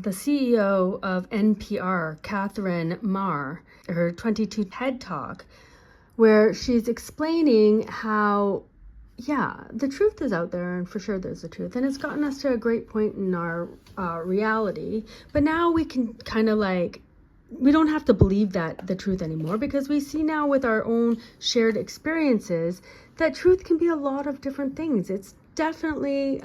The CEO of NPR, Katherine Maher, her 22 TED Talk, where she's explaining how, yeah, the truth is out there, and for sure there's the truth, and it's gotten us to a great point in our reality. But now we can kind of we don't have to believe that the truth anymore, because we see now with our own shared experiences that truth can be a lot of different things. It's definitely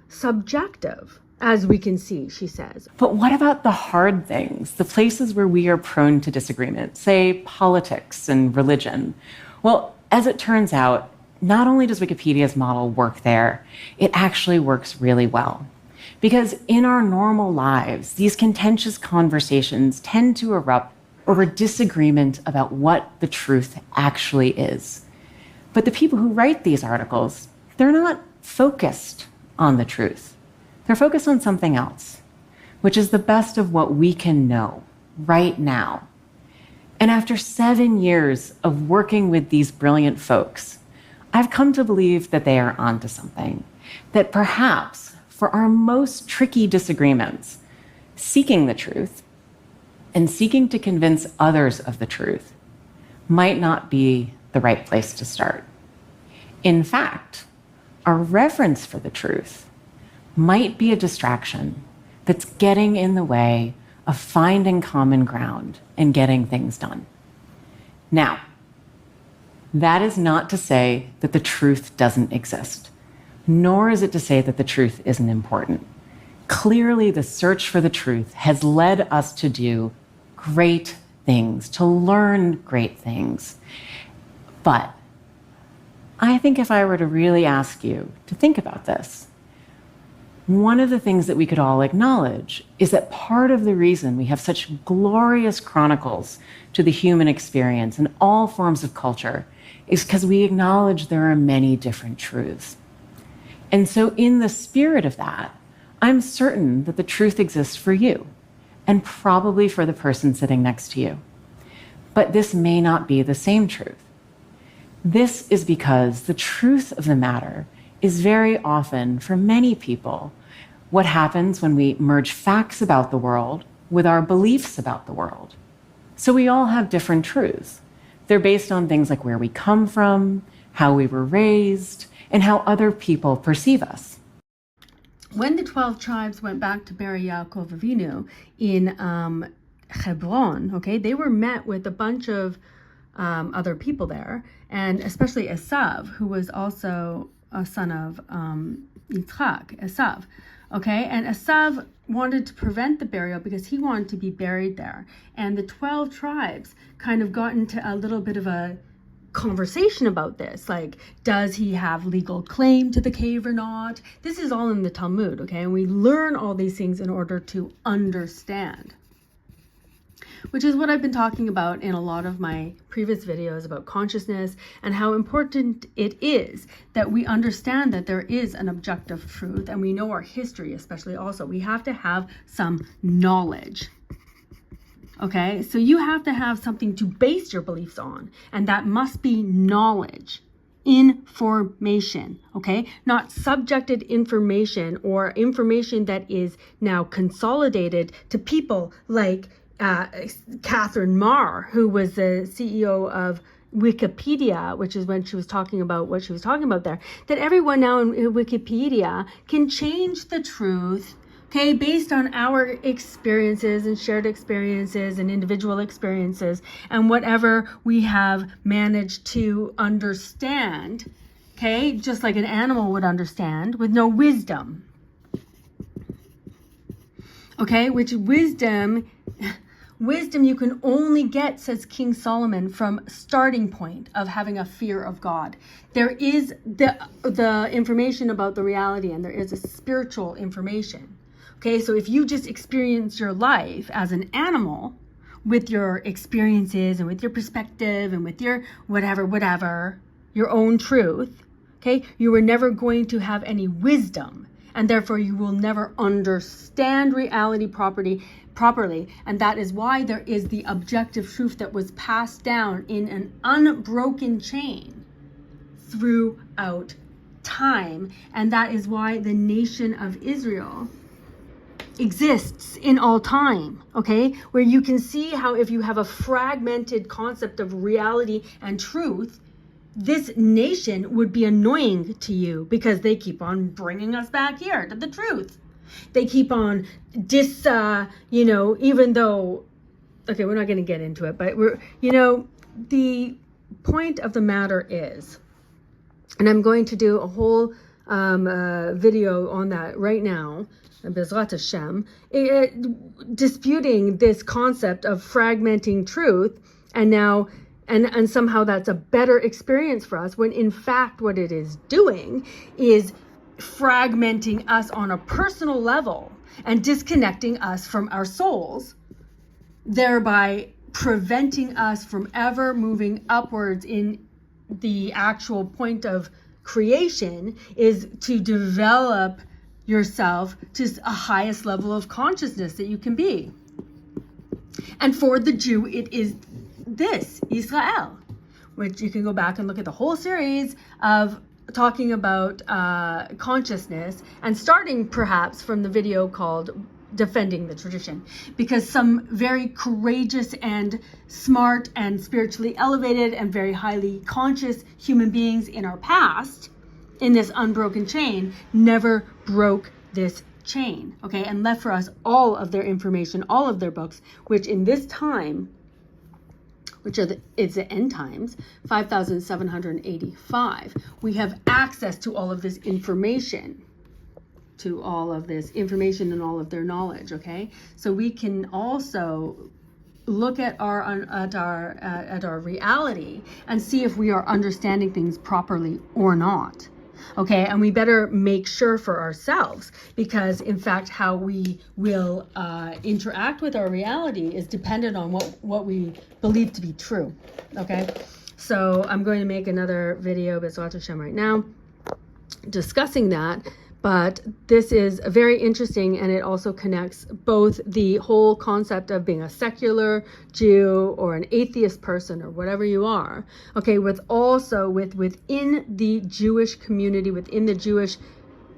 subjective, as we can see, she says. But what about the hard things, the places where we are prone to disagreement, say politics and religion? Well, as it turns out, not only does Wikipedia's model work there, it actually works really well. Because in our normal lives, these contentious conversations tend to erupt over disagreement about what the truth actually is. But the people who write these articles, they're not focused on the truth. They're focused on something else, which is the best of what we can know right now. And after 7 years of working with these brilliant folks, I've come to believe that they are onto something, that perhaps for our most tricky disagreements, seeking the truth and seeking to convince others of the truth might not be the right place to start. In fact, our reverence for the truth might be a distraction that's getting in the way of finding common ground and getting things done. Now, that is not to say that the truth doesn't exist, nor is it to say that the truth isn't important. Clearly, the search for the truth has led us to do great things, to learn great things. But I think if I were to really ask you to think about this, one of the things that we could all acknowledge is that part of the reason we have such glorious chronicles to the human experience in all forms of culture is because we acknowledge there are many different truths. And so in the spirit of that, I'm certain that the truth exists for you, and probably for the person sitting next to you. But this may not be the same truth. This is because the truth of the matter is very often, for many people, what happens when we merge facts about the world with our beliefs about the world. So we all have different truths. They're based on things like where we come from, how we were raised, and how other people perceive us. When the 12 tribes went back to bury Yaakov Avinu in Hebron, okay, they were met with a bunch of other people there, and especially Esav, who was also a son of Yitzchak, Esav. Okay, and Esav wanted to prevent the burial because he wanted to be buried there. And the 12 tribes kind of got into a little bit of a conversation about this. Like, does he have legal claim to the cave or not? This is all in the Talmud, okay? And we learn all these things in order to understand, which is what I've been talking about in a lot of my previous videos about consciousness and how important it is that we understand that there is an objective truth, and we know our history, especially also. We have to have some knowledge. Okay, so you have to have something to base your beliefs on, and that must be knowledge, information, okay? Not subjected information or information that is now consolidated to people like Katherine Maher, who was the CEO of Wikipedia, which is when she was talking about what she was talking about there, that everyone now in Wikipedia can change the truth, okay, based on our experiences and shared experiences and individual experiences and whatever we have managed to understand, okay, just like an animal would understand with no wisdom. Okay, which wisdom you can only get, says King Solomon, from starting point of having a fear of God. There is the information about the reality, and there is a spiritual information. Okay, so if you just experience your life as an animal with your experiences and with your perspective and with your whatever, your own truth, okay, you are never going to have any wisdom, and therefore you will never understand reality properly. And that is why there is the objective truth that was passed down in an unbroken chain throughout time. And that is why the nation of Israel exists in all time, okay? Where you can see how if you have a fragmented concept of reality and truth, this nation would be annoying to you because they keep on bringing us back here to the truth. They keep on even though, okay, we're not going to get into it, but the point of the matter is, and I'm going to do a whole video on that right now, Bezrat Hashem, disputing this concept of fragmenting truth, and now, and somehow that's a better experience for us, when in fact what it is doing is fragmenting us on a personal level and disconnecting us from our souls, thereby preventing us from ever moving upwards in the actual point of creation, is to develop yourself to a highest level of consciousness that you can be. And for the Jew, it is this, Israel, which you can go back and look at the whole series of talking about consciousness, and starting perhaps from the video called Defending the Tradition, because some very courageous and smart and spiritually elevated and very highly conscious human beings in our past, in this unbroken chain, never broke this chain, okay, and left for us all of their information, all of their books, which in this time, which it's the end times, 5,785, we have access to all of this information, and all of their knowledge, okay? So we can also look at our reality and see if we are understanding things properly or not. Okay, and we better make sure for ourselves, because in fact how we will interact with our reality is dependent on what we believe to be true. Okay, so I'm going to make another video, B'ezrat Hashem, right now, discussing that. But this is very interesting, and it also connects both the whole concept of being a secular Jew or an atheist person or whatever you are, okay, with within the Jewish community, within the Jewish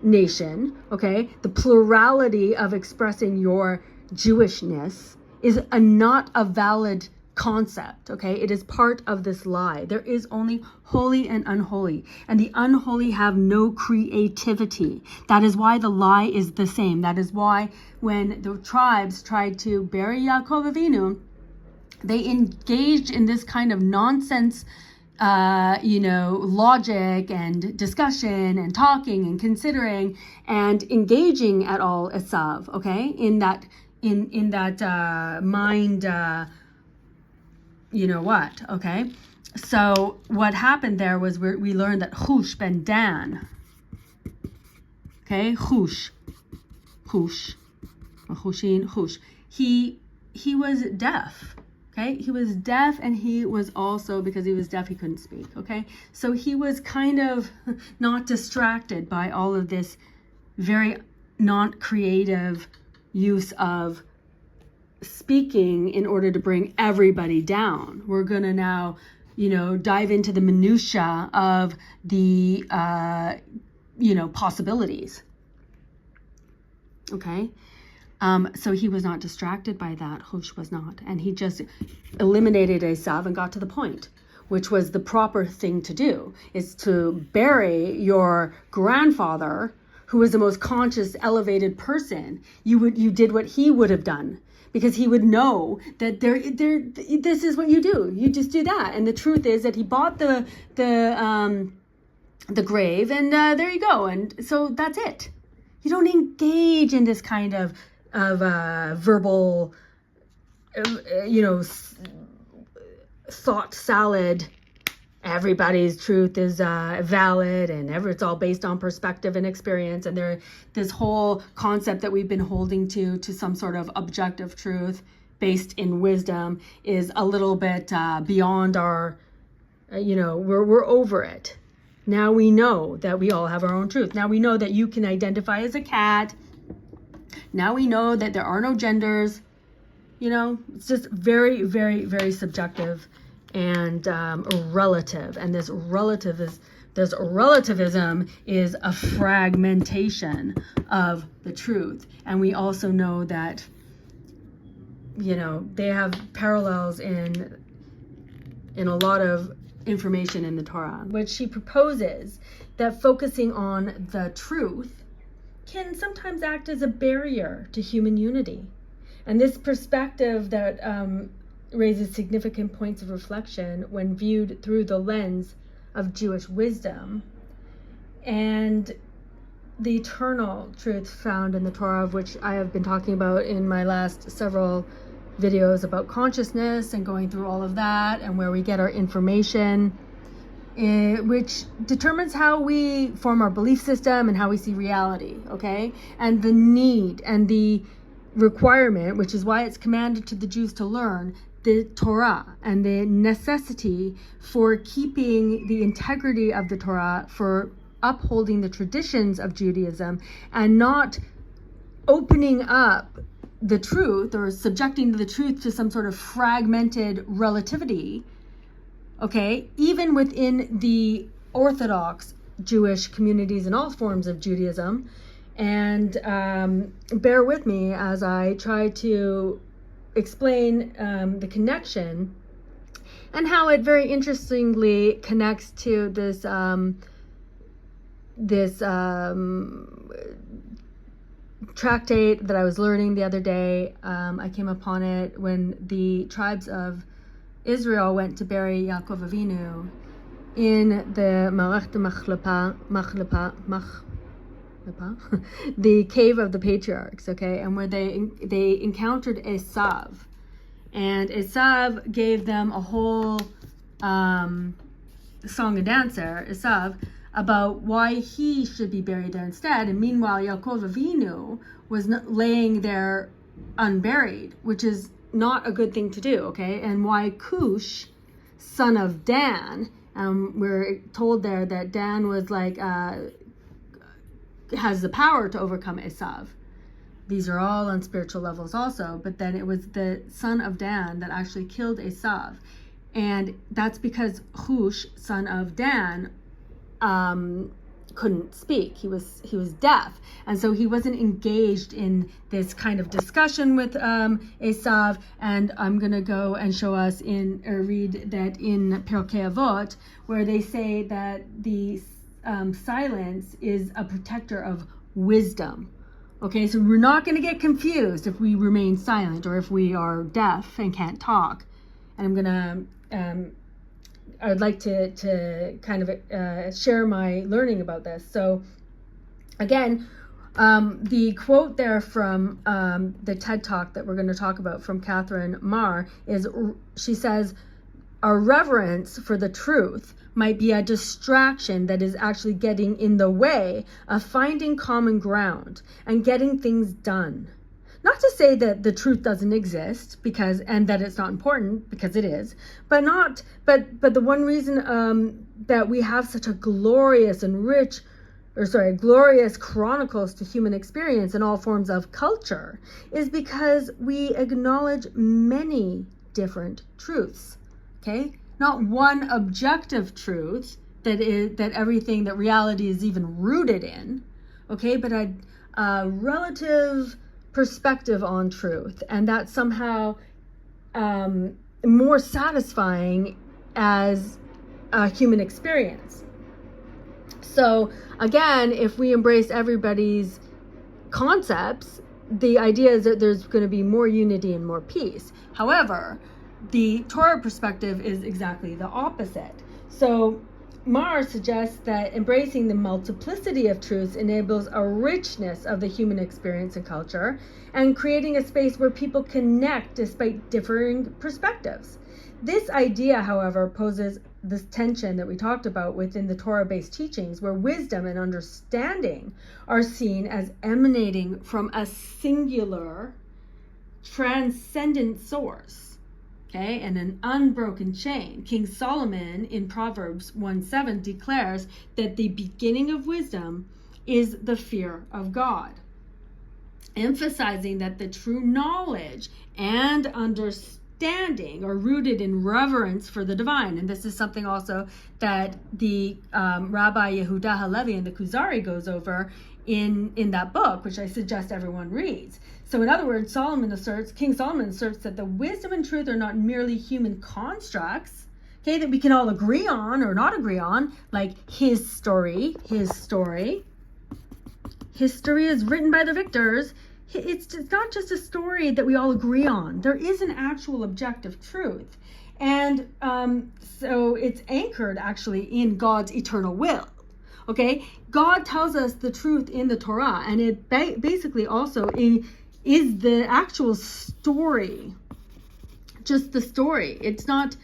nation, okay, the plurality of expressing your Jewishness is not a valid concept, okay? It is part of this lie. There is only holy and unholy, and the unholy have no creativity. That is why the lie is the same. That is why when the tribes tried to bury Yaakov Avinu, they engaged in this kind of nonsense, logic and discussion and talking and considering and engaging at all Esav, okay? In that mind, okay? So what happened there was we learned that Hush ben Dan, okay, Hush, he was deaf, okay? He was deaf, and he was also, because he was deaf, he couldn't speak, okay? So he was kind of not distracted by all of this very not creative use of speaking in order to bring everybody down. We're going to now, dive into the minutia of the, possibilities. Okay. So he was not distracted by that. Hush was not. And he just eliminated Esav and got to the point, which was the proper thing to do, is to bury your grandfather, who was the most conscious, elevated person. You did what he would have done, because he would know that this is what you do. You just do that. And the truth is that he bought the grave, and there you go. And so that's it. You don't engage in this kind of verbal, thought salad. Everybody's truth is valid, and it's all based on perspective and experience, and this whole concept that we've been holding to some sort of objective truth based in wisdom is a little bit beyond our, we're over it. Now we know that we all have our own truth. Now we know that you can identify as a cat. Now we know that there are no genders. It's just very, very, very subjective and relative, and this relative is This relativism is a fragmentation of the truth. And we also know that, they have parallels in a lot of information in the Torah, which she proposes that focusing on the truth can sometimes act as a barrier to human unity. And this perspective that raises significant points of reflection when viewed through the lens of Jewish wisdom and the eternal truth found in the Torah, of which I have been talking about in my last several videos about consciousness and going through all of that and where we get our information, which determines how we form our belief system and how we see reality, okay? And the need and the requirement, which is why it's commanded to the Jews to learn the Torah, and the necessity for keeping the integrity of the Torah, for upholding the traditions of Judaism, and not opening up the truth or subjecting the truth to some sort of fragmented relativity, okay, even within the Orthodox Jewish communities and all forms of Judaism. And bear with me as I try to explain the connection and how it very interestingly connects to this tractate that I was learning the other day. I came upon it when the tribes of Israel went to bury Yaakov Avinu in the the cave of the patriarchs, okay, and where they encountered Esav, and Esav gave them a whole song and dancer, Esav, about why he should be buried there instead. And meanwhile, Yaakov Avinu was laying there unburied, which is not a good thing to do, okay? And why Cush, son of Dan, we're told there that Dan was like has the power to overcome Esav. These are all on spiritual levels also, but then it was the son of Dan that actually killed Esav. And that's because Cush, son of Dan, couldn't speak. He was deaf. And so he wasn't engaged in this kind of discussion with Esav. And I'm going to go and show us read that in Pirkei Avot, where they say that the silence is a protector of wisdom. Okay, so we're not going to get confused if we remain silent or if we are deaf and can't talk. And I'm going to, I would like to kind of share my learning about this. So again, the quote there from the TED Talk that we're going to talk about from Katherine Maher is, she says, our reverence for the truth might be a distraction that is actually getting in the way of finding common ground and getting things done. Not to say that the truth doesn't exist and that it's not important, because it is, but the one reason that we have such a glorious chronicles to human experience in all forms of culture is because we acknowledge many different truths. Okay, not one objective truth that everything, that reality is even rooted in, okay, but a relative perspective on truth, and that's somehow more satisfying as a human experience. So again, if we embrace everybody's concepts, the idea is that there's going to be more unity and more peace. However, the Torah perspective is exactly the opposite. So Maher suggests that embracing the multiplicity of truths enables a richness of the human experience and culture, and creating a space where people connect despite differing perspectives. This idea, however, poses this tension that we talked about within the Torah-based teachings, where wisdom and understanding are seen as emanating from a singular, transcendent source. Okay, and an unbroken chain. King Solomon in Proverbs 1:7 declares that the beginning of wisdom is the fear of God, emphasizing that the true knowledge and understanding understanding or rooted in reverence for the divine. And this is something also that the Rabbi Yehuda Halevi and the Kuzari goes over in that book, which I suggest everyone reads. So in other words, King Solomon asserts that the wisdom and truth are not merely human constructs, okay, that we can all agree on or not agree on, like his story. History is written by the victors. It's not just a story that we all agree on. There is an actual objective truth. And so it's anchored actually in God's eternal will. Okay, God tells us the truth in the Torah, and it basically also is the actual story, just the story. It's not,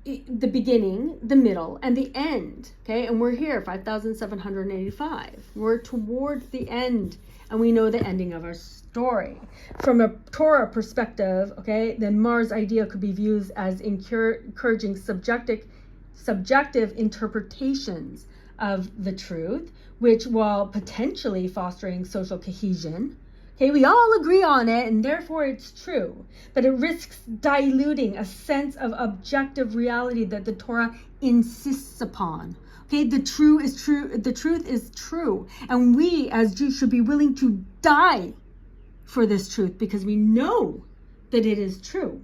the beginning, the middle, and the end. Okay, and we're here, 5,785. We're towards the end, and we know the ending of our story. From a Torah perspective, okay, then Maher's idea could be viewed as encouraging subjective interpretations of the truth, which, while potentially fostering social cohesion, okay, we all agree on it and therefore it's true, but it risks diluting a sense of objective reality that the Torah insists upon. Okay, the truth is true, and we as Jews should be willing to die for this truth because we know that it is true.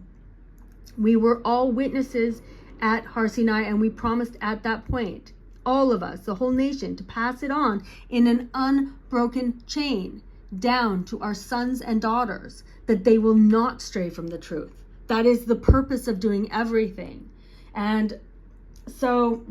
We were all witnesses at Har Sinai, and we promised at that point, all of us, the whole nation, to pass it on in an unbroken chain down to our sons and daughters, that they will not stray from the truth. That is the purpose of doing everything. And so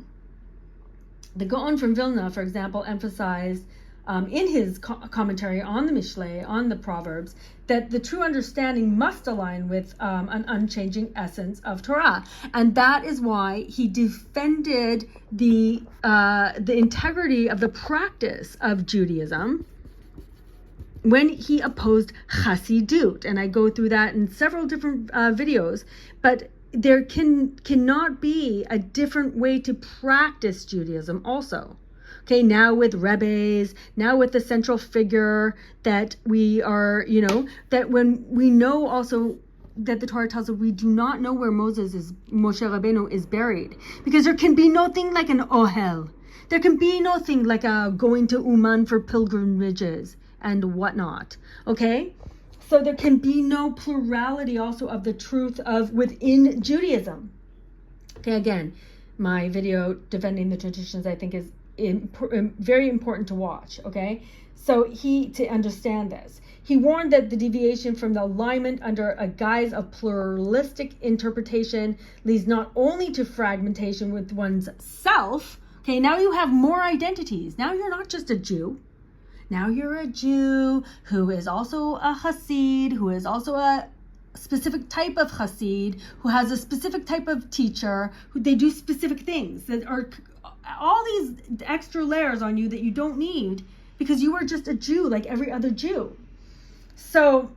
the Gaon from Vilna, for example, emphasized in his commentary on the Mishlei, on the Proverbs, that the true understanding must align with an unchanging essence of Torah. And that is why he defended the integrity of the practice of Judaism when he opposed Chassidut. And I go through that in several different videos, but there cannot be a different way to practice Judaism also. Okay, now with rebbes, now with the central figure that we are, that when we know also that the Torah tells us we do not know where Moshe Rabbeinu is buried, because there can be nothing like an ohel. There can be nothing like going to Uman for pilgrimages and whatnot. Okay, so there can be no plurality also of the truth of within Judaism. Okay, again, my video defending the traditions I think is very important to watch. Okay, so to understand this, he warned that the deviation from the alignment under a guise of pluralistic interpretation leads not only to fragmentation with one's self. Okay, now you have more identities. Now you're not just a Jew. Now you're a Jew who is also a Hasid, who is also a specific type of Hasid, who has a specific type of teacher, who they do specific things that are all these extra layers on you that you don't need because you are just a Jew like every other Jew. So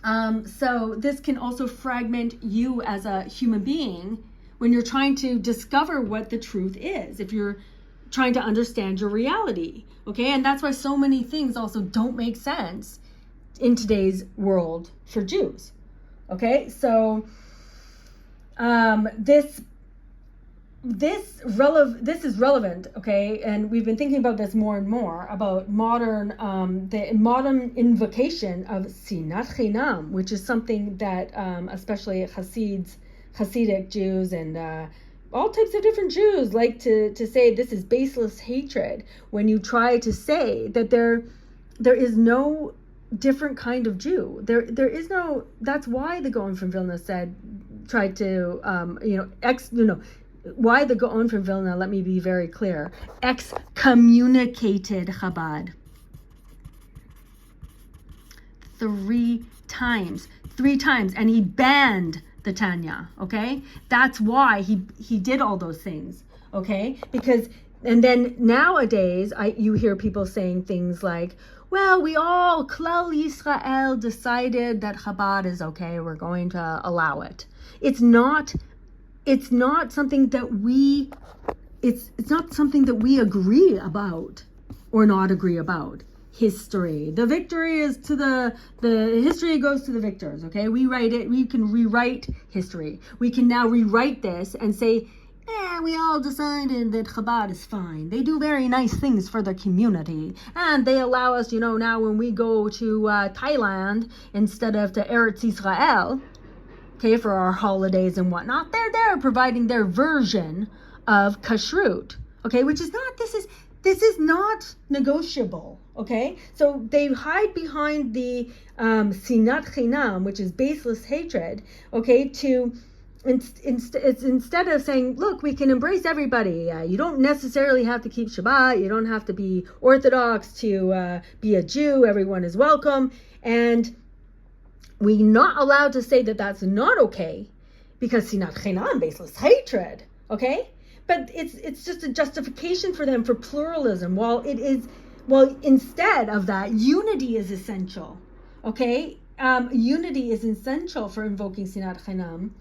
this can also fragment you as a human being when you're trying to discover what the truth is, if you're trying to understand your reality. Okay, and that's why so many things also don't make sense in today's world for Jews. Okay, so this is relevant, okay, and we've been thinking about this more and more about the modern invocation of Sinat Chinam, which is something that especially Hasidic Jews and all types of different Jews like to say this is baseless hatred, when you try to say that there is no different kind of Jew. There is no. That's why the Gaon from Vilna why the Gaon from Vilna, let me be very clear, excommunicated Chabad 3 times, and he banned the Tanya. Okay, that's why he did all those things. Okay, because and then nowadays you hear people saying things like, well, we all, Klal Yisrael, decided that Chabad is okay, we're going to allow it. It's not something that it's not something that we agree about or not agree about. history. The victory is to the history goes to the victors, okay? We write it, we can rewrite history. We can now rewrite this and say, we all decided that Chabad is fine. They do very nice things for the community. And they allow us, now when we go to Thailand instead of to Eretz Israel, okay, for our holidays and whatnot, they're there providing their version of kashrut, okay, which is not, this is not negotiable, okay? So they hide behind the sinat chinam, which is baseless hatred, okay, it's instead of saying, look, we can embrace everybody. You don't necessarily have to keep Shabbat. You don't have to be Orthodox to be a Jew. Everyone is welcome. And we're not allowed to say that that's not okay because sinat chinam, baseless hatred, okay? But it's just a justification for them for pluralism. Instead of that, unity is essential, okay? Unity is essential for invoking sinat chinam.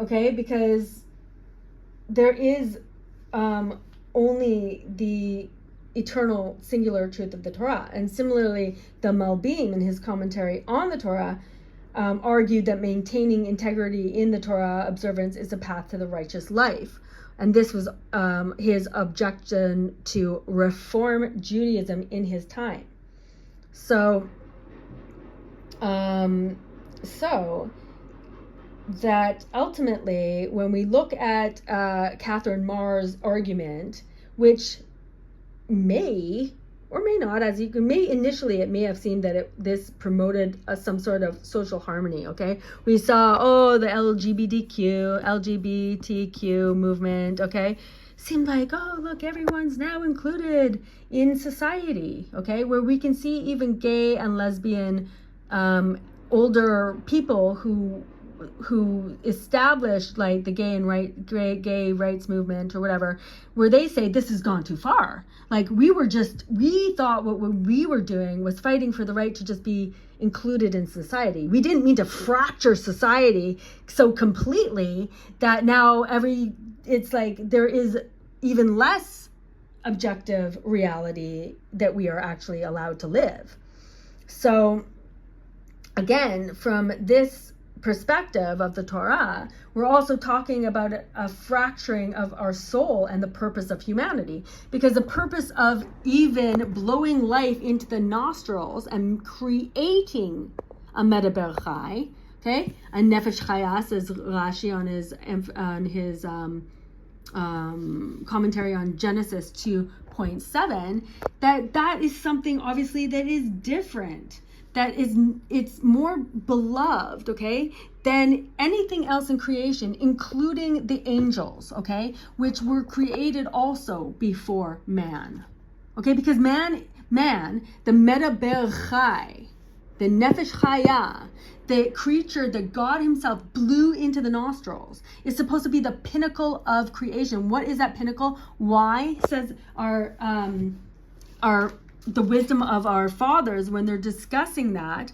Okay, because there is only the eternal singular truth of the Torah. And similarly, the Malbim in his commentary on the Torah argued that maintaining integrity in the Torah observance is a path to the righteous life. And this was his objection to Reform Judaism in his time. So that ultimately, when we look at Katherine Maher's argument, which may or may not, initially it may have seemed that this promoted some sort of social harmony, okay? We saw, the LGBTQ movement, okay? Seemed like, look, everyone's now included in society, okay? Where we can see even gay and lesbian older people who established like the gay rights movement or whatever, where they say this has gone too far. Like we thought what we were doing was fighting for the right to just be included in society. We didn't mean to fracture society so completely that now it's like there is even less objective reality that we are actually allowed to live. So again, from this perspective of the Torah, we're also talking about a fracturing of our soul and the purpose of humanity, because the purpose of even blowing life into the nostrils and creating a medaber chai, okay, a nefesh chaya, says Rashi on his commentary on Genesis 2.7, that is something obviously that is different. It's more beloved, okay, than anything else in creation, including the angels, okay, which were created also before man, okay, because man, the medaber chai, the nefesh chaya, the creature that God himself blew into the nostrils, is supposed to be the pinnacle of creation. What is that pinnacle? Why, says the wisdom of our fathers when they're discussing that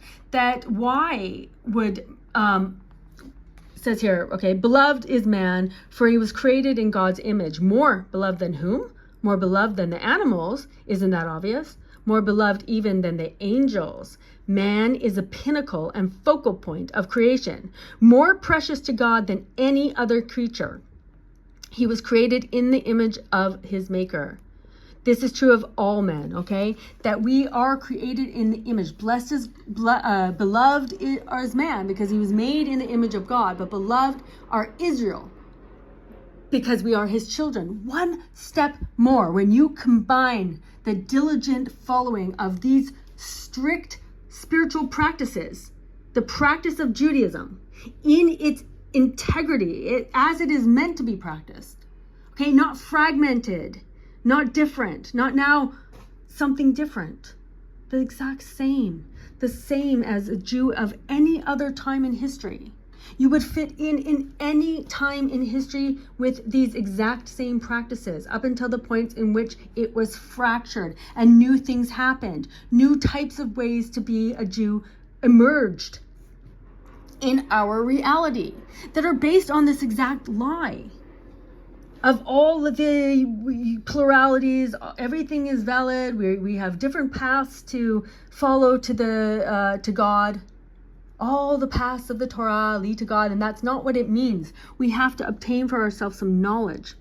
why would, says here, okay, beloved is man, for he was created in God's image. More beloved than whom? More beloved than the animals. Isn't that obvious? More beloved even than the angels. Man is a pinnacle and focal point of creation, more precious to God than any other creature. He was created in the image of his maker. This is true of all men, okay? That we are created in the image. Blessed is beloved is man, because he was made in the image of God. But beloved are Israel, because we are his children. One step more, when you combine the diligent following of these strict spiritual practices, the practice of Judaism, in its integrity, as it is meant to be practiced, okay? Not fragmented, not different, not now something different. The exact same, the same as a Jew of any other time in history. You would fit in any time in history with these exact same practices up until the point in which it was fractured and new things happened. New types of ways to be a Jew emerged in our reality that are based on this exact lie. of all of the pluralities, everything is valid. We have different paths to follow to God. All the paths of the Torah lead to God, and that's not what it means. We have to obtain for ourselves some knowledge.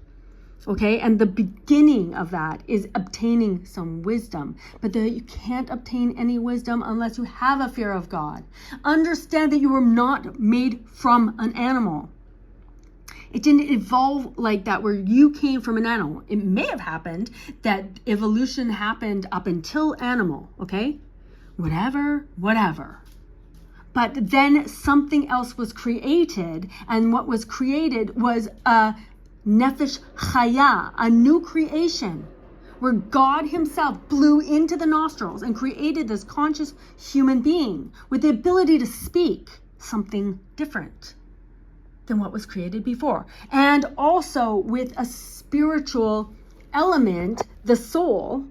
Okay, and the beginning of that is obtaining some wisdom. But you can't obtain any wisdom unless you have a fear of God. Understand that you were not made from an animal. It didn't evolve like that where you came from an animal. It may have happened that evolution happened up until animal, okay? Whatever. But then something else was created, and what was created was a Nefesh Chaya, a new creation, where God himself blew into the nostrils and created this conscious human being with the ability to speak something different than what was created before. And also with a spiritual element, the soul,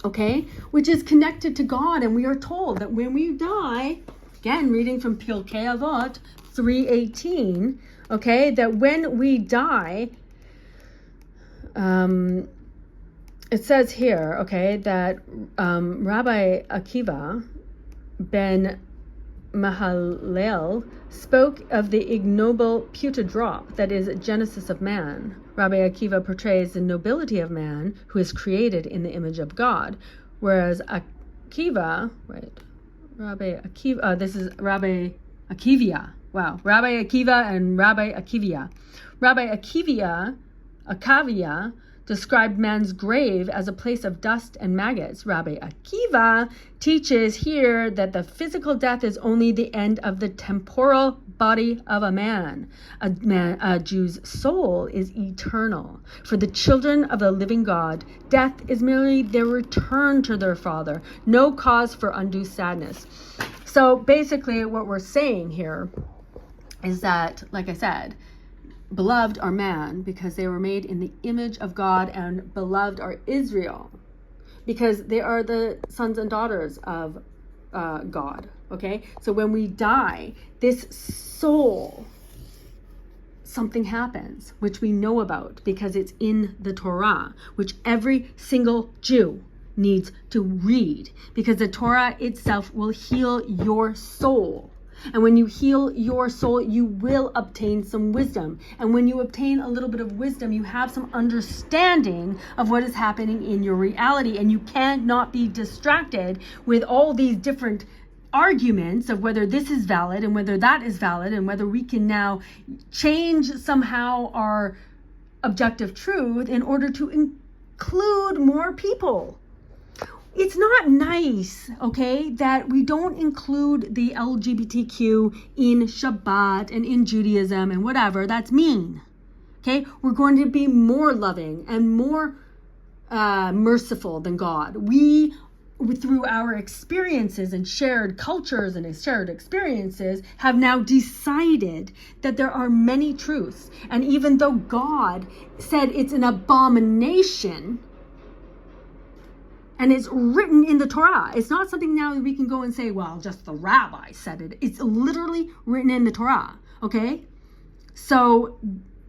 okay, which is connected to God. And we are told that when we die, again, reading from Pirkei Avot 3:18, okay, that when we die, it says here, okay, that Rabbi Akiva ben Mahalel spoke of the ignoble putrid drop, that is, genesis of man. Rabbi Akiva portrays the nobility of man who is created in the image of God, whereas Akiva, Rabbi Akiva, this is Rabbi Akivia. Wow, Rabbi Akiva and Rabbi Akivia. Rabbi Akavia described man's grave as a place of dust and maggots. Rabbi Akiva teaches here that the physical death is only the end of the temporal body of a man. A Jew's soul is eternal. For the children of the living God, death is merely their return to their Father, no cause for undue sadness. So basically what we're saying here is that, like I said, beloved are man because they were made in the image of God, and beloved are Israel because they are the sons and daughters of God. Okay, so when we die, this soul, something happens which we know about because it's in the Torah, which every single Jew needs to read, because the Torah itself will heal your soul. And when you heal your soul, you will obtain some wisdom. And when you obtain a little bit of wisdom, you have some understanding of what is happening in your reality. And you cannot be distracted with all these different arguments of whether this is valid and whether that is valid and whether we can now change somehow our objective truth in order to include more people. It's not nice, okay, that we don't include the LGBTQ in Shabbat and in Judaism and whatever. That's mean, okay? We're going to be more loving and more merciful than God. We, through our experiences and shared cultures and shared experiences, have now decided that there are many truths. And even though God said it's an abomination, and it's written in the Torah. It's not something now that we can go and say, well, just the rabbi said it. It's literally written in the Torah, okay? So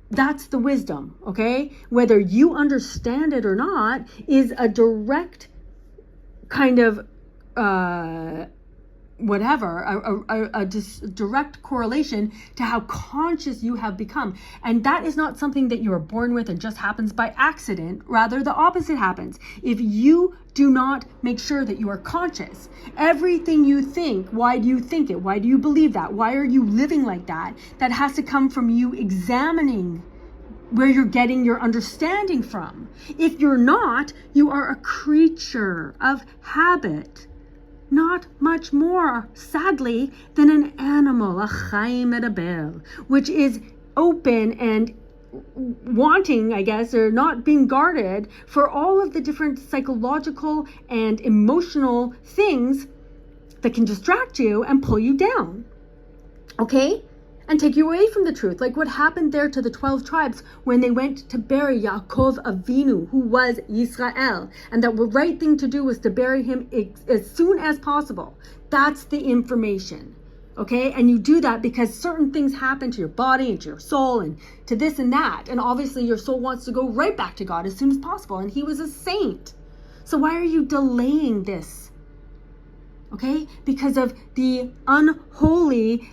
that's the wisdom, okay? Whether you understand it or not is a direct kind of direct correlation to how conscious you have become. And that is not something that you are born with and just happens by accident. Rather, the opposite happens. If you do not make sure that you are conscious, everything you think, why do you think it? Why do you believe that? Why are you living like that? That has to come from you examining where you're getting your understanding from. If you're not, you are a creature of habit. Not much more, sadly, than an animal, a chaim medaber, which is open and wanting, I guess, or not being guarded for all of the different psychological and emotional things that can distract you and pull you down, okay? And take you away from the truth, like what happened there to the 12 tribes when they went to bury Yaakov Avinu, who was Yisrael, and that the right thing to do was to bury him as soon as possible. That's the information. Okay, and you do that because certain things happen to your body and to your soul and to this and that. And obviously your soul wants to go right back to God as soon as possible. And he was a saint. So why are you delaying this? Okay, because of the unholy,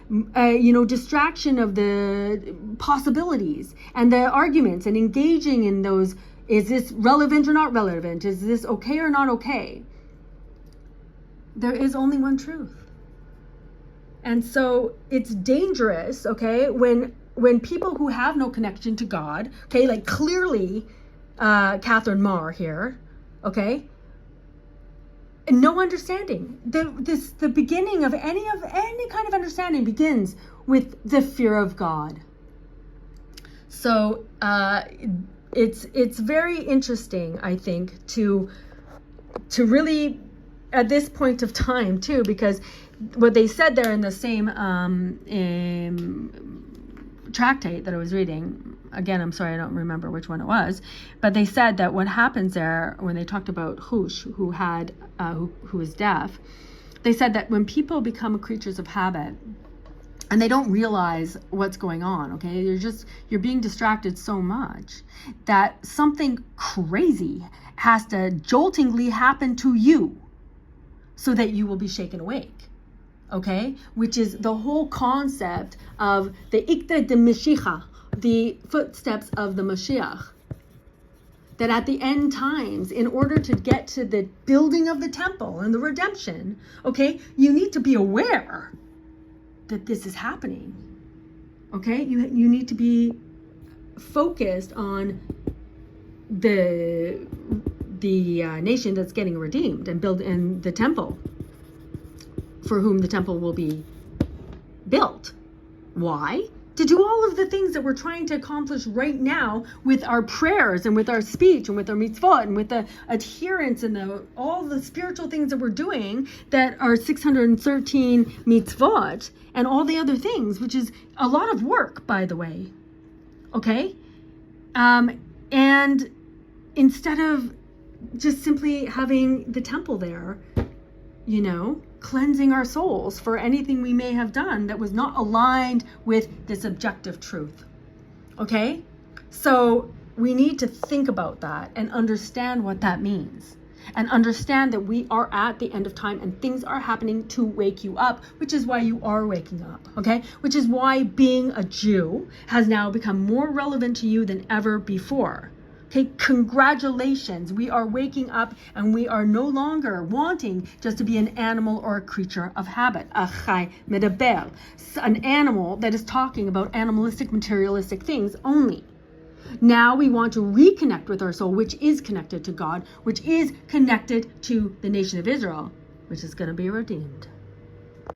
distraction of the possibilities and the arguments and engaging in those. Is this relevant or not relevant? Is this okay or not okay? There is only one truth. And so it's dangerous, okay, when people who have no connection to God, okay, like clearly Katherine Maher here, okay, and no understanding. The beginning of any kind of understanding begins with the fear of God. So it's very interesting, I think, to really at this point of time too, because what they said there in the same tractate that I was reading, again, I'm sorry, I don't remember which one it was, but they said that what happens there when they talked about Hush, who was deaf, they said that when people become creatures of habit and they don't realize what's going on, okay, you're being distracted so much that something crazy has to joltingly happen to you so that you will be shaken awake. Okay, which is the whole concept of the Ikta de Mashiach, the footsteps of the Mashiach. That at the end times, in order to get to the building of the temple and the redemption, okay, you need to be aware that this is happening. Okay, you need to be focused on the nation that's getting redeemed and build in the temple, for whom the temple will be built. Why? To do all of the things that we're trying to accomplish right now with our prayers and with our speech and with our mitzvot and with the adherence and all the spiritual things that we're doing that are 613 mitzvot and all the other things, which is a lot of work, by the way. Okay? And instead of just simply having the temple there, cleansing our souls for anything we may have done that was not aligned with this objective truth. Okay? So we need to think about that and understand what that means. And understand that we are at the end of time and things are happening to wake you up, which is why you are waking up. Okay? Which is why being a Jew has now become more relevant to you than ever before. Okay, congratulations. We are waking up and we are no longer wanting just to be an animal or a creature of habit. A chai medaber, an animal that is talking about animalistic, materialistic things only. Now we want to reconnect with our soul, which is connected to God, which is connected to the nation of Israel, which is going to be redeemed.